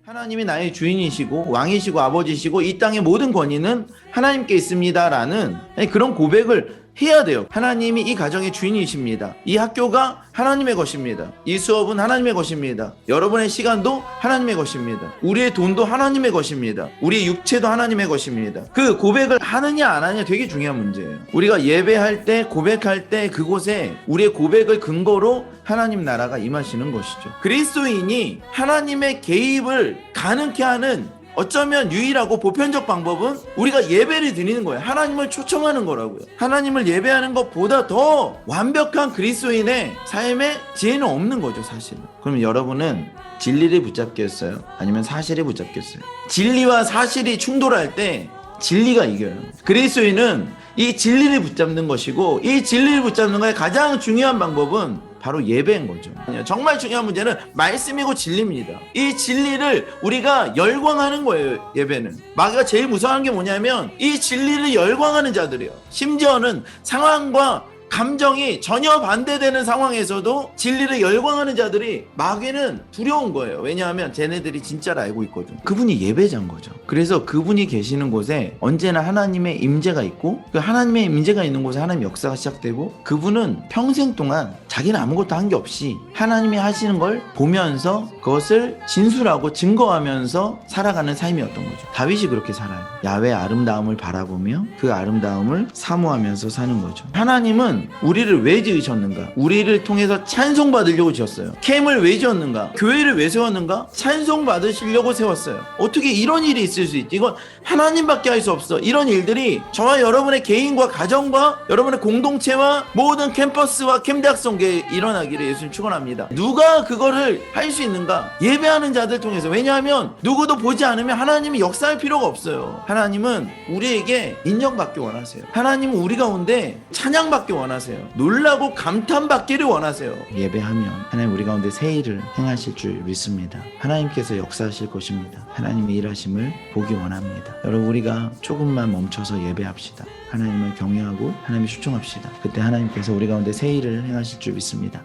하나님이 나의 주인이시고 왕이시고 아버지시고 이 땅의 모든 권위는 하나님께 있습니다라는 그런 고백을 해야 돼요. 하나님이 이 가정의 주인이십니다. 이 학교가 하나님의 것입니다. 이 수업은 하나님의 것입니다. 여러분의 시간도 하나님의 것입니다. 우리의 돈도 하나님의 것입니다. 우리의 육체도 하나님의 것입니다. 그 고백을 하느냐 안 하느냐 되게 중요한 문제예요. 우리가 예배할 때 고백할 때 그곳에 우리의 고백을 근거로 하나님 나라가 임하시는 것이죠. 그리스도인이 하나님의 개입을 가능케 하는 어쩌면 유일하고 보편적 방법은 우리가 예배를 드리는 거예요. 하나님을 초청하는 거라고요. 하나님을 예배하는 것보다 더 완벽한 그리스도인의 삶에 지혜는 없는 거죠, 사실은. 그러면 여러분은 진리를 붙잡겠어요? 아니면 사실을 붙잡겠어요? 진리와 사실이 충돌할 때 진리가 이겨요. 그리스도인은 이 진리를 붙잡는 것이고, 이 진리를 붙잡는 것의 가장 중요한 방법은 바로 예배인 거죠. 정말 중요한 문제는 말씀이고 진리입니다. 이 진리를 우리가 열광하는 거예요. 예배는 마귀가 제일 무서워하는 게 뭐냐면 이 진리를 열광하는 자들이에요. 심지어는 상황과 감정이 전혀 반대되는 상황에서도 진리를 열광하는 자들이 마귀는 두려운 거예요. 왜냐하면 쟤네들이 진짜를 알고 있거든. 그분이 예배자인 거죠. 그래서 그분이 계시는 곳에 언제나 하나님의 임재가 있고, 그 하나님의 임재가 있는 곳에 하나님의 역사가 시작되고, 그분은 평생 동안 자기는 아무것도 한 게 없이 하나님이 하시는 걸 보면서 그것을 진술하고 증거하면서 살아가는 삶이었던 거죠. 다윗이 그렇게 살아요. 야훼의 아름다움을 바라보며 그 아름다움을 사모하면서 사는 거죠. 하나님은 우리를 왜 지으셨는가? 우리를 통해서 찬송받으려고 지었어요. 캠을 왜 지었는가? 교회를 왜 세웠는가? 찬송받으시려고 세웠어요. 어떻게 이런 일이 있을 수 있지? 이건 하나님밖에 할 수 없어. 이런 일들이 저와 여러분의 개인과 가정과 여러분의 공동체와 모든 캠퍼스와 캠대학성계에 일어나기를 예수님 축원합니다. 누가 그거를 할 수 있는가? 예배하는 자들 통해서. 왜냐하면 누구도 보지 않으면 하나님이 역사할 필요가 없어요. 하나님은 우리에게 인정받기 원하세요. 하나님은 우리 가운데 찬양받기 원하세요. 놀라고 감탄받기를 원하세요. 예배하면 하나님 우리 가운데 새 일을 행하실 줄 믿습니다. 하나님께서 역사하실 것입니다. 하나님의 일하심을 보기 원합니다. 여러분, 우리가 조금만 멈춰서 예배합시다. 하나님을 경외하고 하나님을 초청합시다. 그때 하나님께서 우리 가운데 새 일을 행하실 줄 믿습니다.